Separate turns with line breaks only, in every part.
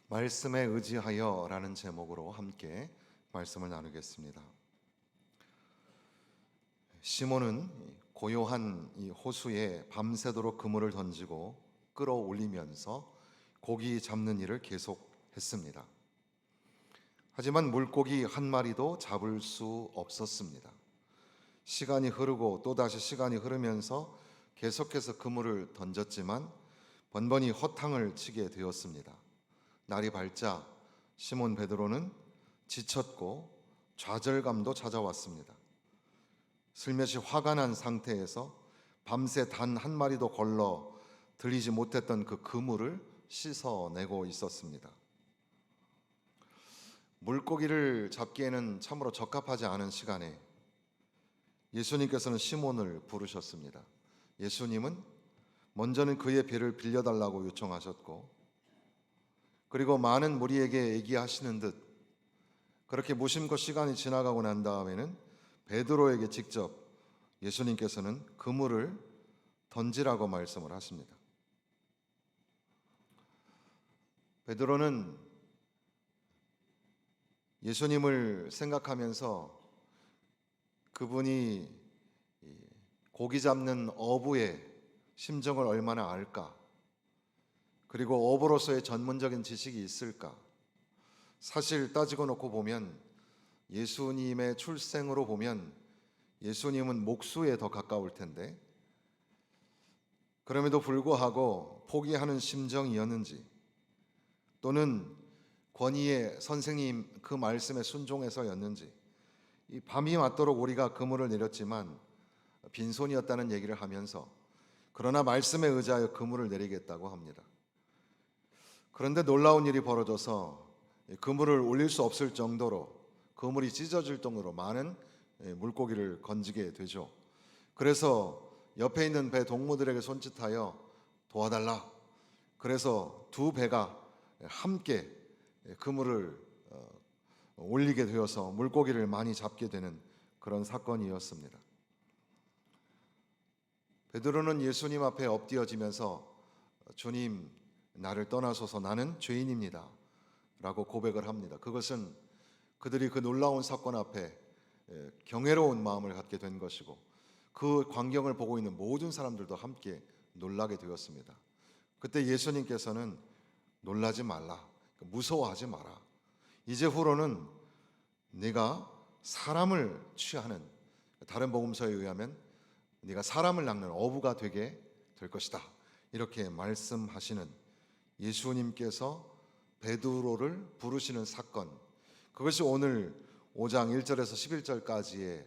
말씀에 의지하여 라는 제목으로 함께 말씀을 나누겠습니다. 시몬은 고요한 이 호수에 밤새도록 그물을 던지고 끌어올리면서 고기 잡는 일을 계속했습니다. 하지만 물고기 한 마리도 잡을 수 없었습니다. 시간이 흐르고 또다시 시간이 흐르면서 계속해서 그물을 던졌지만 번번이 허탕을 치게 되었습니다. 날이 밝자 시몬 베드로는 지쳤고 좌절감도 찾아왔습니다. 슬며시 화가 난 상태에서 밤새 단 한 마리도 걸러 들리지 못했던 그 그물을 씻어내고 있었습니다. 물고기를 잡기에는 참으로 적합하지 않은 시간에 예수님께서는 시몬을 부르셨습니다. 예수님은 먼저는 그의 배를 빌려달라고 요청하셨고, 그리고 많은 무리에게 얘기하시는 듯 그렇게 무심코 시간이 지나가고 난 다음에는 베드로에게 직접 예수님께서는 그물을 던지라고 말씀을 하십니다. 베드로는 예수님을 생각하면서 그분이 고기 잡는 어부의 심정을 얼마나 알까? 그리고 어부로서의 전문적인 지식이 있을까? 사실 따지고 놓고 보면 예수님의 출생으로 보면 예수님은 목수에 더 가까울 텐데, 그럼에도 불구하고 포기하는 심정이었는지, 또는 권위의 선생님 그 말씀에 순종해서였는지, 이 밤이 맞도록 우리가 그물을 내렸지만 빈손이었다는 얘기를 하면서 그러나 말씀에 의지하여 그물을 내리겠다고 합니다. 그런데 놀라운 일이 벌어져서 그물을 올릴 수 없을 정도로, 그물이 찢어질 정도로 많은 물고기를 건지게 되죠. 그래서 옆에 있는 배 동무들에게 손짓하여 도와달라. 그래서 두 배가 함께 그물을 올리게 되어서 물고기를 많이 잡게 되는 그런 사건이었습니다. 베드로는 예수님 앞에 엎드려지면서 주님, 나를 떠나소서, 나는 죄인입니다 라고 고백을 합니다. 그것은 그들이 그 놀라운 사건 앞에 경외로운 마음을 갖게 된 것이고, 그 광경을 보고 있는 모든 사람들도 함께 놀라게 되었습니다. 그때 예수님께서는 놀라지 말라, 무서워하지 마라. 이제 후로는 네가 사람을 취하는, 다른 복음서에 의하면 네가 사람을 낚는 어부가 되게 될 것이다, 이렇게 말씀하시는 예수님께서 베드로를 부르시는 사건, 그것이 오늘 5장 1절에서 11절까지의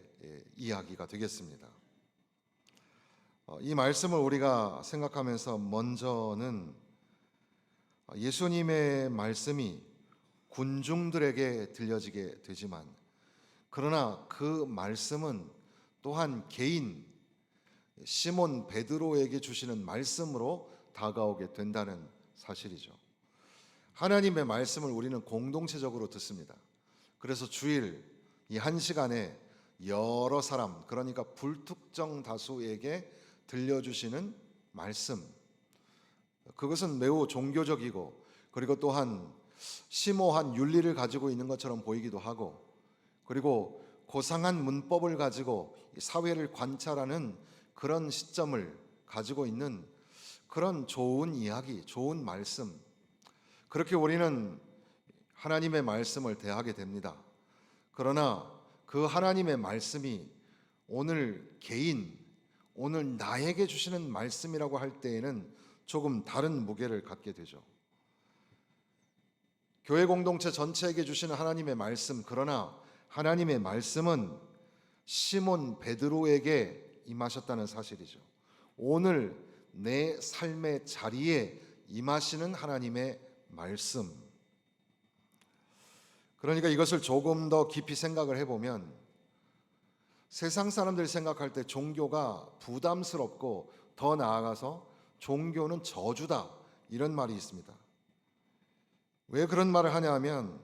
이야기가 되겠습니다. 이 말씀을 우리가 생각하면서 먼저는 예수님의 말씀이 군중들에게 들려지게 되지만, 그러나 그 말씀은 또한 개인 시몬 베드로에게 주시는 말씀으로 다가오게 된다는 사실이죠. 하나님의 말씀을 우리는 공동체적으로 듣습니다. 그래서 주일 이 한 시간에 여러 사람, 그러니까 불특정 다수에게 들려주시는 말씀, 그것은 매우 종교적이고, 그리고 또한 심오한 윤리를 가지고 있는 것처럼 보이기도 하고, 그리고 고상한 문법을 가지고 사회를 관찰하는 그런 시점을 가지고 있는 그런 좋은 이야기, 좋은 말씀, 그렇게 우리는 하나님의 말씀을 대하게 됩니다. 그러나 그 하나님의 말씀이 오늘 개인, 오늘 나에게 주시는 말씀이라고 할 때에는 조금 다른 무게를 갖게 되죠. 교회 공동체 전체에게 주시는 하나님의 말씀, 그러나 하나님의 말씀은 시몬 베드로에게 임하셨다는 사실이죠. 오늘 내 삶의 자리에 임하시는 하나님의 말씀. 그러니까 이것을 조금 더 깊이 생각을 해보면, 세상 사람들이 생각할 때 종교가 부담스럽고, 더 나아가서 종교는 저주다, 이런 말이 있습니다. 왜 그런 말을 하냐 하면,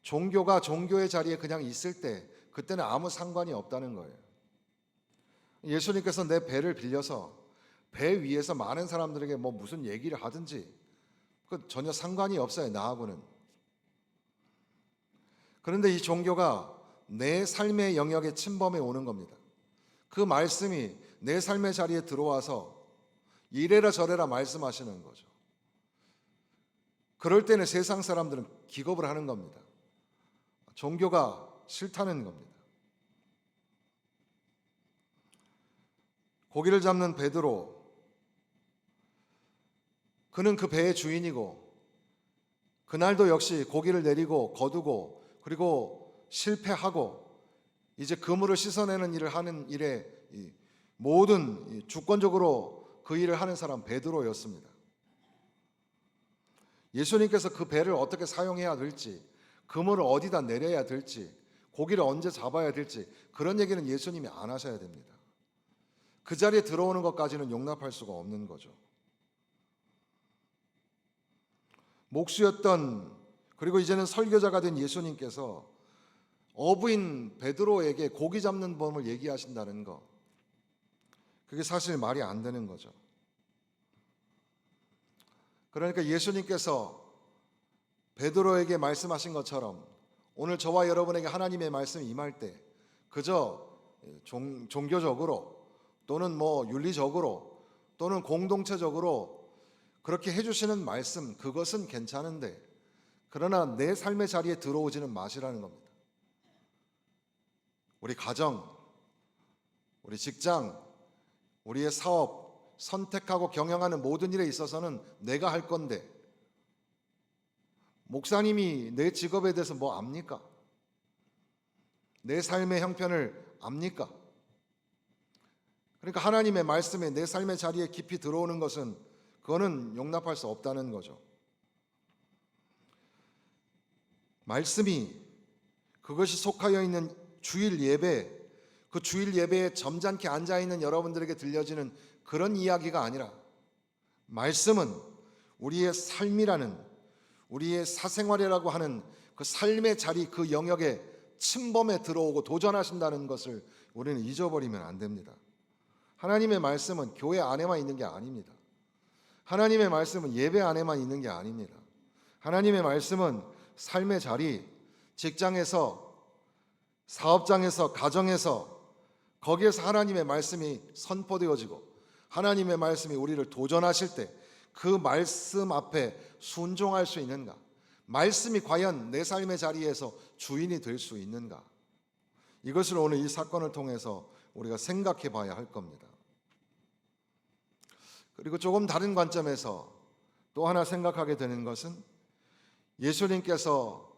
종교가 종교의 자리에 그냥 있을 때 그때는 아무 상관이 없다는 거예요. 예수님께서 내 배를 빌려서 배 위에서 많은 사람들에게 무슨 얘기를 하든지, 그 전혀 상관이 없어요, 나하고는. 그런데 이 종교가 내 삶의 영역에 침범해 오는 겁니다. 그 말씀이 내 삶의 자리에 들어와서 이래라 저래라 말씀하시는 거죠. 그럴 때는 세상 사람들은 기겁을 하는 겁니다. 종교가 싫다는 겁니다. 고기를 잡는 베드로, 그는 그 배의 주인이고 그날도 역시 고기를 내리고 거두고 그리고 실패하고 이제 그물을 씻어내는 일을 하는 일에 모든 주권적으로 그 일을 하는 사람 베드로였습니다. 예수님께서 그 배를 어떻게 사용해야 될지, 그물을 어디다 내려야 될지, 고기를 언제 잡아야 될지 그런 얘기는 예수님이 안 하셔야 됩니다. 그 자리에 들어오는 것까지는 용납할 수가 없는 거죠. 목수였던, 그리고 이제는 설교자가 된 예수님께서 어부인 베드로에게 고기 잡는 법을 얘기하신다는 거, 그게 사실 말이 안 되는 거죠. 그러니까 예수님께서 베드로에게 말씀하신 것처럼 오늘 저와 여러분에게 하나님의 말씀이 임할 때 그저 종교적으로 또는 윤리적으로 또는 공동체적으로 그렇게 해주시는 말씀, 그것은 괜찮은데 그러나 내 삶의 자리에 들어오지는 마시라는 겁니다. 우리 가정, 우리 직장, 우리의 사업, 선택하고 경영하는 모든 일에 있어서는 내가 할 건데 목사님이 내 직업에 대해서 뭐 압니까? 내 삶의 형편을 압니까? 그러니까 하나님의 말씀에 내 삶의 자리에 깊이 들어오는 것은 그거는 용납할 수 없다는 거죠. 말씀이 그것이 속하여 있는 주일 예배, 그 주일 예배에 점잖게 앉아있는 여러분들에게 들려지는 그런 이야기가 아니라 말씀은 우리의 삶이라는, 우리의 사생활이라고 하는 그 삶의 자리, 그 영역에 침범해 들어오고 도전하신다는 것을 우리는 잊어버리면 안 됩니다. 하나님의 말씀은 교회 안에만 있는 게 아닙니다. 하나님의 말씀은 예배 안에만 있는 게 아닙니다. 하나님의 말씀은 삶의 자리, 직장에서, 사업장에서, 가정에서, 거기에서 하나님의 말씀이 선포되어지고 하나님의 말씀이 우리를 도전하실 때 그 말씀 앞에 순종할 수 있는가? 말씀이 과연 내 삶의 자리에서 주인이 될 수 있는가? 이것을 오늘 이 사건을 통해서 우리가 생각해 봐야 할 겁니다. 그리고 조금 다른 관점에서 또 하나 생각하게 되는 것은 예수님께서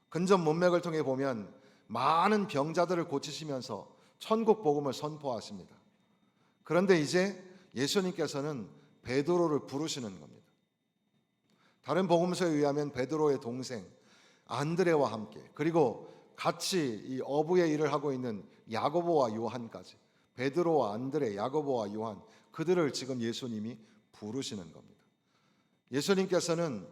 근접 문맥을 통해 보면 많은 병자들을 고치시면서 천국 복음을 선포하십니다. 그런데 이제 예수님께서는 베드로를 부르시는 겁니다. 다른 복음서에 의하면 베드로의 동생 안드레와 함께, 그리고 같이 이 어부의 일을 하고 있는 야고보와 요한까지, 베드로와 안드레, 야고보와 요한, 그들을 지금 예수님이 부르시는 겁니다. 예수님께서는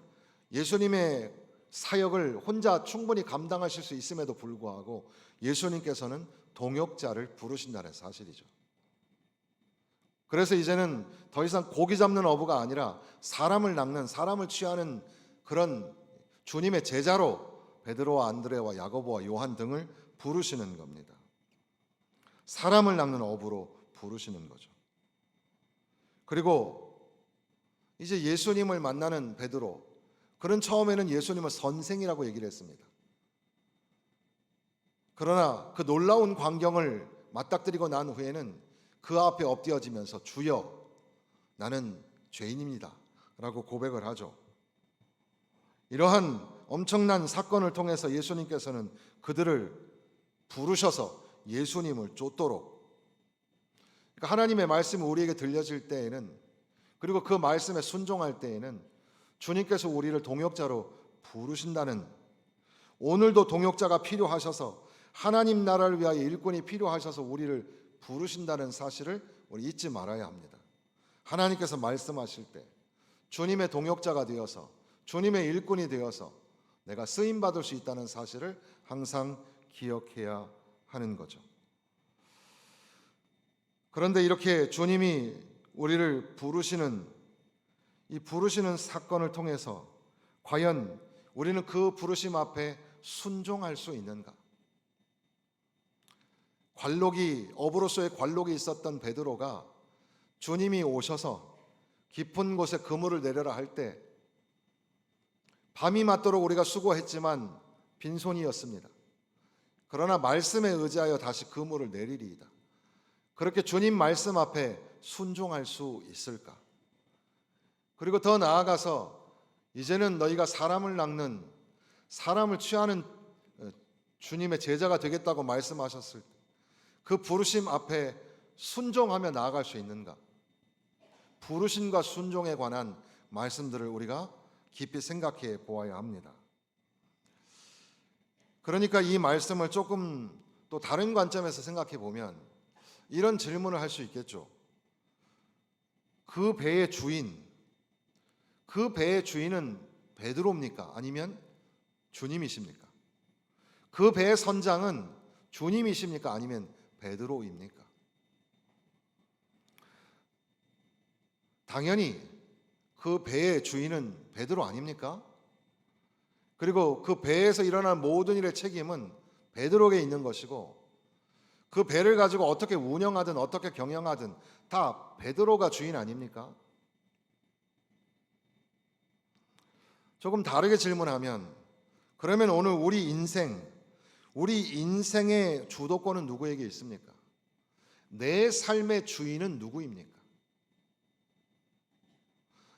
예수님의 사역을 혼자 충분히 감당하실 수 있음에도 불구하고 예수님께서는 동역자를 부르신다는 사실이죠. 그래서 이제는 더 이상 고기 잡는 어부가 아니라 사람을 낚는, 사람을 취하는 그런 주님의 제자로 베드로와 안드레와 야고보와 요한 등을 부르시는 겁니다. 사람을 낚는 어부로 부르시는 거죠. 그리고 이제 예수님을 만나는 베드로, 그는 처음에는 예수님을 선생이라고 얘기를 했습니다. 그러나 그 놀라운 광경을 맞닥뜨리고 난 후에는 그 앞에 엎드려지면서 주여, 나는 죄인입니다 라고 고백을 하죠. 이러한 엄청난 사건을 통해서 예수님께서는 그들을 부르셔서 예수님을 쫓도록, 그러니까 하나님의 말씀이 우리에게 들려질 때에는, 그리고 그 말씀에 순종할 때에는 주님께서 우리를 동역자로 부르신다는, 오늘도 동역자가 필요하셔서 하나님 나라를 위하여 일꾼이 필요하셔서 우리를 부르신다는 사실을 우리 잊지 말아야 합니다. 하나님께서 말씀하실 때 주님의 동역자가 되어서, 주님의 일꾼이 되어서 내가 쓰임받을 수 있다는 사실을 항상 기억해야 하는 거죠. 그런데 이렇게 주님이 우리를 부르시는 이 부르시는 사건을 통해서 과연 우리는 그 부르심 앞에 순종할 수 있는가? 어부로서의 관록이 있었던 베드로가 주님이 오셔서 깊은 곳에 그물을 내려라 할 때 밤이 맞도록 우리가 수고했지만 빈손이었습니다. 그러나 말씀에 의지하여 다시 그물을 내리리이다. 그렇게 주님 말씀 앞에 순종할 수 있을까? 그리고 더 나아가서 이제는 너희가 사람을 낚는, 사람을 취하는 주님의 제자가 되겠다고 말씀하셨을 때 그 부르심 앞에 순종하며 나아갈 수 있는가? 부르심과 순종에 관한 말씀들을 우리가 깊이 생각해 보아야 합니다. 그러니까 이 말씀을 조금 또 다른 관점에서 생각해 보면 이런 질문을 할 수 있겠죠. 그 배의 주인은 베드로입니까? 아니면 주님이십니까? 그 배의 선장은 주님이십니까? 아니면 베드로입니까? 당연히 그 배의 주인은 베드로 아닙니까? 그리고 그 배에서 일어난 모든 일의 책임은 베드로에게 있는 것이고 그 배를 가지고 어떻게 운영하든 어떻게 경영하든 다 베드로가 주인 아닙니까? 조금 다르게 질문하면 그러면 오늘 우리 인생의 주도권은 누구에게 있습니까? 내 삶의 주인은 누구입니까?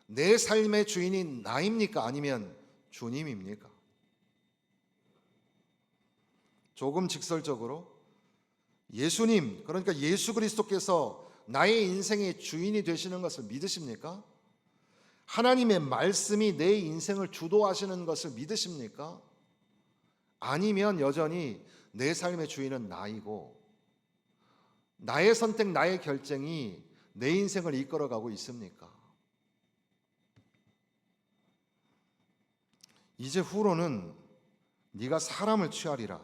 내 삶의 주인이 나입니까? 아니면 주님입니까? 조금 직설적으로 예수님, 그러니까 예수 그리스도께서 나의 인생의 주인이 되시는 것을 믿으십니까? 하나님의 말씀이 내 인생을 주도하시는 것을 믿으십니까? 아니면 여전히 내 삶의 주인은 나이고 나의 선택, 나의 결정이 내 인생을 이끌어가고 있습니까? 이제 후로는 네가 사람을 취하리라.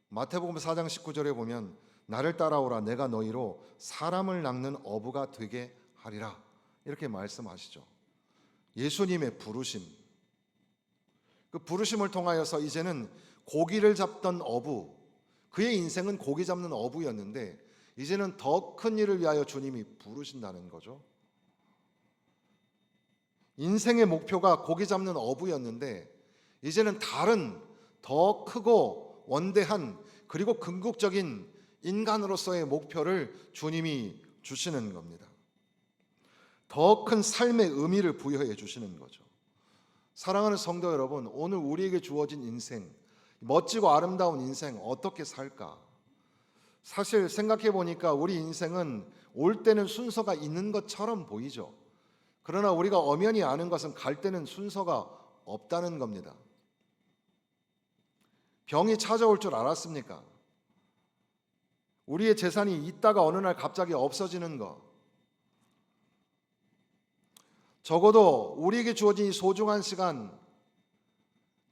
마태복음 4장 19절에 보면 나를 따라오라 내가 너희로 사람을 낚는 어부가 되게 하리라 이렇게 말씀하시죠. 예수님의 부르심, 그 부르심을 통하여서 이제는 고기를 잡던 어부, 그의 인생은 고기 잡는 어부였는데 이제는 더 큰 일을 위하여 주님이 부르신다는 거죠. 인생의 목표가 고기 잡는 어부였는데 이제는 다른 더 크고 원대한 그리고 궁극적인 인간으로서의 목표를 주님이 주시는 겁니다. 더 큰 삶의 의미를 부여해 주시는 거죠. 사랑하는 성도 여러분, 오늘 우리에게 주어진 인생, 멋지고 아름다운 인생 어떻게 살까? 사실 생각해 보니까 우리 인생은 올 때는 순서가 있는 것처럼 보이죠. 그러나 우리가 엄연히 아는 것은 갈 때는 순서가 없다는 겁니다. 병이 찾아올 줄 알았습니까? 우리의 재산이 있다가 어느 날 갑자기 없어지는 것. 적어도 우리에게 주어진 이 소중한 시간,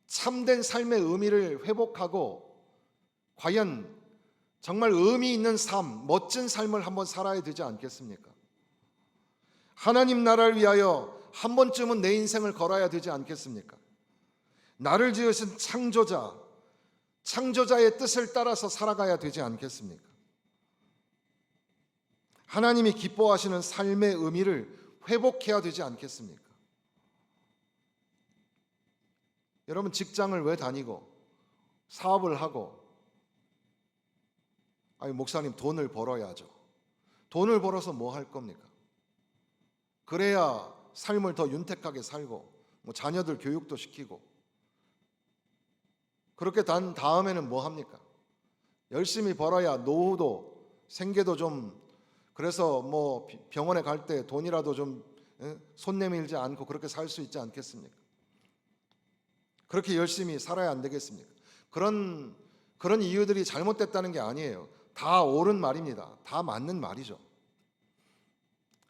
참된 삶의 의미를 회복하고 과연 정말 의미 있는 삶, 멋진 삶을 한번 살아야 되지 않겠습니까? 하나님 나라를 위하여 한 번쯤은 내 인생을 걸어야 되지 않겠습니까? 나를 지으신 창조자의 뜻을 따라서 살아가야 되지 않겠습니까? 하나님이 기뻐하시는 삶의 의미를 회복해야 되지 않겠습니까? 여러분 직장을 왜 다니고 사업을 하고 아니 목사님 돈을 벌어야죠. 돈을 벌어서 뭐 할 겁니까? 그래야 삶을 더 윤택하게 살고 뭐 자녀들 교육도 시키고 그렇게 단 다음에는 뭐 합니까? 열심히 벌어야 노후도 생계도 좀 그래서 뭐 병원에 갈 때 돈이라도 좀 손 내밀지 않고 그렇게 살 수 있지 않겠습니까? 그렇게 열심히 살아야 안 되겠습니까? 그런 이유들이 잘못됐다는 게 아니에요. 다 옳은 말입니다. 다 맞는 말이죠.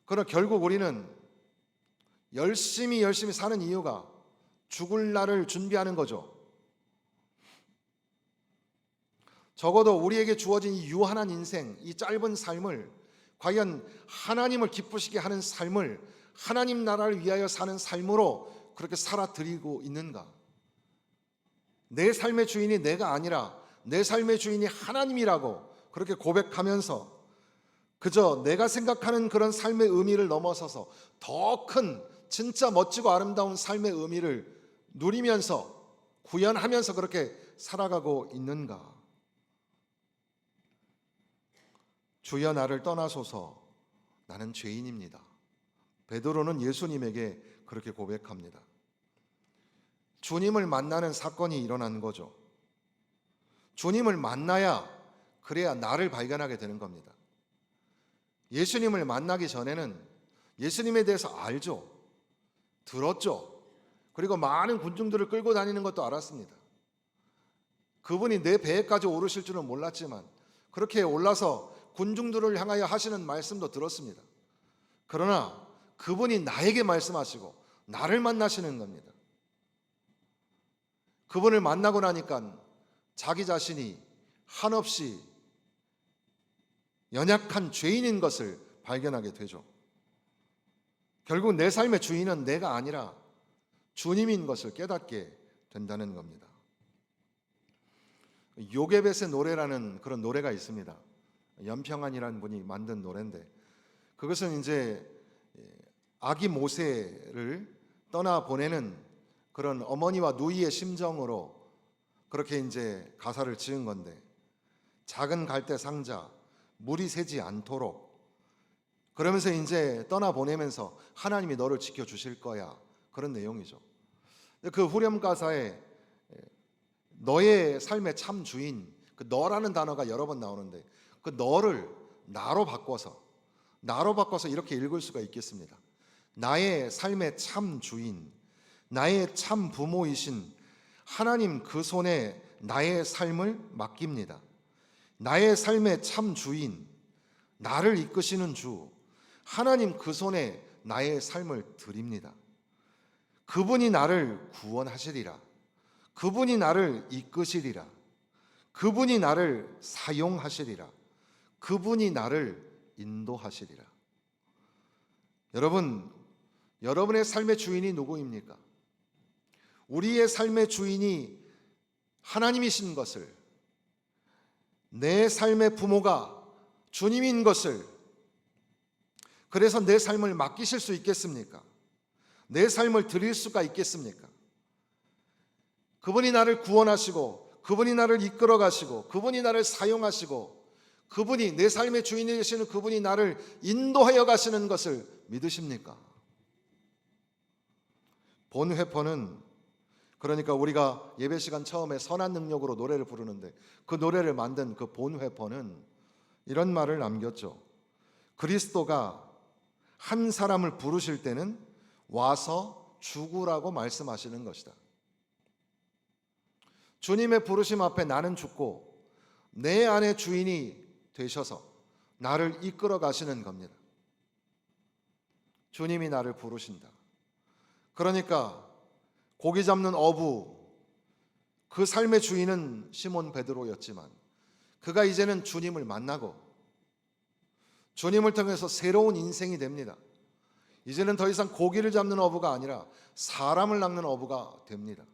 그러나 결국 우리는 열심히 사는 이유가 죽을 날을 준비하는 거죠. 적어도 우리에게 주어진 이 유한한 인생, 이 짧은 삶을 과연 하나님을 기쁘시게 하는 삶을 하나님 나라를 위하여 사는 삶으로 그렇게 살아드리고 있는가? 내 삶의 주인이 내가 아니라 내 삶의 주인이 하나님이라고 그렇게 고백하면서 그저 내가 생각하는 그런 삶의 의미를 넘어서서 더 큰 진짜 멋지고 아름다운 삶의 의미를 누리면서 구현하면서 그렇게 살아가고 있는가? 주여 나를 떠나소서 나는 죄인입니다. 베드로는 예수님에게 그렇게 고백합니다. 주님을 만나는 사건이 일어난 거죠. 주님을 만나야 그래야 나를 발견하게 되는 겁니다. 예수님을 만나기 전에는 예수님에 대해서 알죠. 들었죠. 그리고 많은 군중들을 끌고 다니는 것도 알았습니다. 그분이 내 배에까지 오르실 줄은 몰랐지만 그렇게 올라서 군중들을 향하여 하시는 말씀도 들었습니다. 그러나 그분이 나에게 말씀하시고 나를 만나시는 겁니다. 그분을 만나고 나니까 자기 자신이 한없이 연약한 죄인인 것을 발견하게 되죠. 결국 내 삶의 주인은 내가 아니라 주님인 것을 깨닫게 된다는 겁니다. 요게벳의 노래라는 그런 노래가 있습니다. 연평안이라는 분이 만든 노래인데 그것은 이제 아기 모세를 떠나 보내는 그런 어머니와 누이의 심정으로 그렇게 이제 가사를 지은 건데 작은 갈대 상자 물이 새지 않도록 그러면서 이제 떠나 보내면서 하나님이 너를 지켜 주실 거야 그런 내용이죠. 그 후렴 가사에 너의 삶의 참 주인 그 너라는 단어가 여러 번 나오는데 그 너를 나로 바꿔서 이렇게 읽을 수가 있겠습니다. 나의 삶의 참 주인, 나의 참 부모이신 하나님 그 손에 나의 삶을 맡깁니다. 나의 삶의 참 주인, 나를 이끄시는 주, 하나님 그 손에 나의 삶을 드립니다. 그분이 나를 구원하시리라. 그분이 나를 이끄시리라. 그분이 나를 사용하시리라. 그분이 나를 인도하시리라. 여러분, 여러분의 삶의 주인이 누구입니까? 우리의 삶의 주인이 하나님이신 것을, 내 삶의 부모가 주님인 것을, 그래서 내 삶을 맡기실 수 있겠습니까? 내 삶을 드릴 수가 있겠습니까? 그분이 나를 구원하시고 그분이 나를 이끌어 가시고 그분이 나를 사용하시고 그분이 내 삶의 주인이 되시는 그분이 나를 인도하여 가시는 것을 믿으십니까? 본 회퍼는 그러니까 우리가 예배 시간 처음에 선한 능력으로 노래를 부르는데 그 노래를 만든 그 본 회퍼는 이런 말을 남겼죠. 그리스도가 한 사람을 부르실 때는 와서 죽으라고 말씀하시는 것이다. 주님의 부르심 앞에 나는 죽고 내 안의 주인이 되셔서 나를 이끌어 가시는 겁니다. 주님이 나를 부르신다. 그러니까 고기 잡는 어부, 그 삶의 주인은 시몬 베드로였지만 그가 이제는 주님을 만나고 주님을 통해서 새로운 인생이 됩니다. 이제는 더 이상 고기를 잡는 어부가 아니라 사람을 낚는 어부가 됩니다.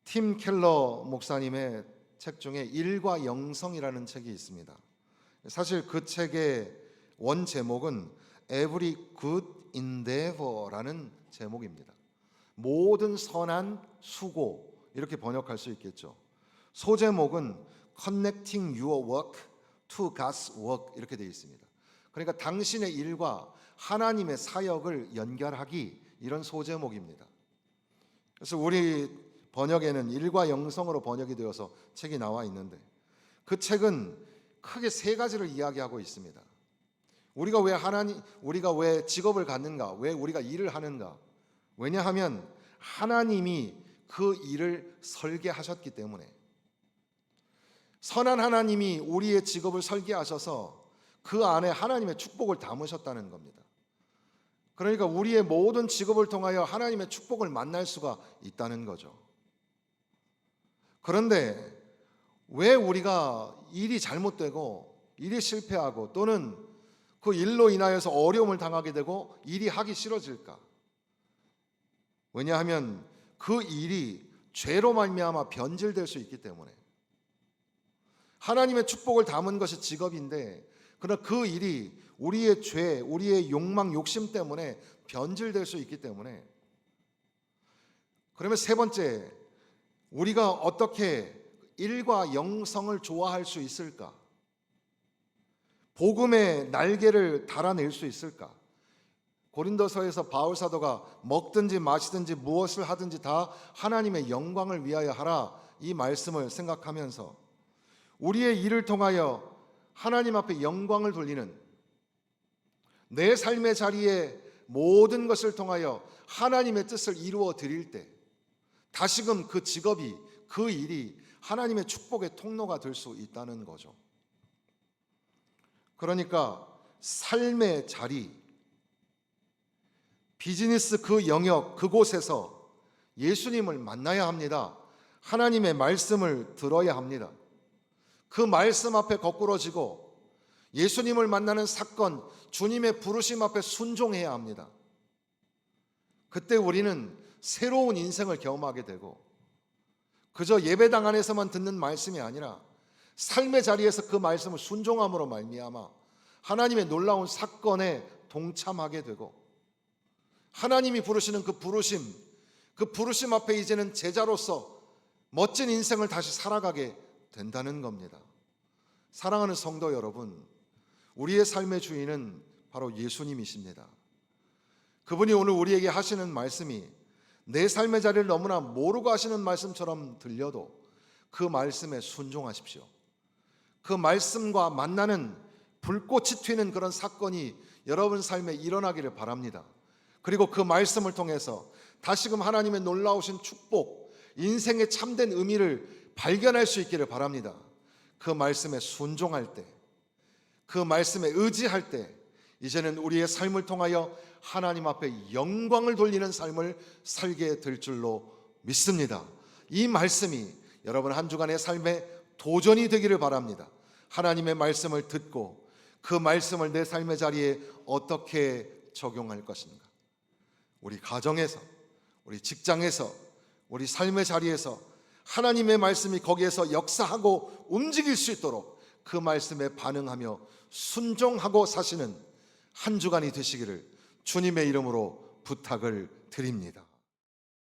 팀 켈러 목사님의 책 중에 일과 영성이라는 책이 있습니다. 사실 그 책의 원 제목은 Every Good Endeavor라는 제목입니다. 모든 선한 수고 이렇게 번역할 수 있겠죠. 소제목은 Connecting Your Work to God's Work 이렇게 되어 있습니다. 그러니까 당신의 일과 하나님의 사역을 연결하기 이런 소제목입니다. 그래서 우리 번역에는 일과 영성으로 번역이 되어서 책이 나와 있는데 그 책은 크게 세 가지를 이야기하고 있습니다. 우리가 왜 직업을 갖는가? 왜 우리가 일을 하는가? 왜냐하면 하나님이 그 일을 설계하셨기 때문에 선한 하나님이 우리의 직업을 설계하셔서 그 안에 하나님의 축복을 담으셨다는 겁니다. 그러니까 우리의 모든 직업을 통하여 하나님의 축복을 만날 수가 있다는 거죠. 그런데 왜 우리가 일이 잘못되고 일이 실패하고 또는 그 일로 인하여서 어려움을 당하게 되고 일이 하기 싫어질까? 왜냐하면 그 일이 죄로 말미암아 변질될 수 있기 때문에. 하나님의 축복을 담은 것이 직업인데 그러나 그 일이 우리의 죄, 우리의 욕망, 욕심 때문에 변질될 수 있기 때문에. 그러면 세 번째, 우리가 어떻게 일과 영성을 좋아할 수 있을까? 복음의 날개를 달아낼 수 있을까? 고린도서에서 바울 사도가 먹든지 마시든지 무엇을 하든지 다 하나님의 영광을 위하여 하라, 이 말씀을 생각하면서 우리의 일을 통하여 하나님 앞에 영광을 돌리는, 내 삶의 자리에 모든 것을 통하여 하나님의 뜻을 이루어 드릴 때 다시금 그 직업이, 그 일이 하나님의 축복의 통로가 될 수 있다는 거죠. 그러니까 삶의 자리, 비즈니스 그 영역, 그곳에서 예수님을 만나야 합니다. 하나님의 말씀을 들어야 합니다. 그 말씀 앞에 거꾸러지고 예수님을 만나는 사건, 주님의 부르심 앞에 순종해야 합니다. 그때 우리는 새로운 인생을 경험하게 되고 그저 예배당 안에서만 듣는 말씀이 아니라 삶의 자리에서 그 말씀을 순종함으로 말미암아 하나님의 놀라운 사건에 동참하게 되고 하나님이 부르시는 그 부르심 앞에 이제는 제자로서 멋진 인생을 다시 살아가게 된다는 겁니다. 사랑하는 성도 여러분, 우리의 삶의 주인은 바로 예수님이십니다. 그분이 오늘 우리에게 하시는 말씀이 내 삶의 자리를 너무나 모르고 하시는 말씀처럼 들려도 그 말씀에 순종하십시오. 그 말씀과 만나는 불꽃이 튀는 그런 사건이 여러분 삶에 일어나기를 바랍니다. 그리고 그 말씀을 통해서 다시금 하나님의 놀라우신 축복, 인생의 참된 의미를 발견할 수 있기를 바랍니다. 그 말씀에 순종할 때, 그 말씀에 의지할 때 이제는 우리의 삶을 통하여 하나님 앞에 영광을 돌리는 삶을 살게 될 줄로 믿습니다. 이 말씀이 여러분 한 주간의 삶에 도전이 되기를 바랍니다. 하나님의 말씀을 듣고 그 말씀을 내 삶의 자리에 어떻게 적용할 것인가? 우리 가정에서, 우리 직장에서, 우리 삶의 자리에서 하나님의 말씀이 거기에서 역사하고 움직일 수 있도록 그 말씀에 반응하며 순종하고 사시는 한 주간이 되시기를 주님의 이름으로 부탁을 드립니다.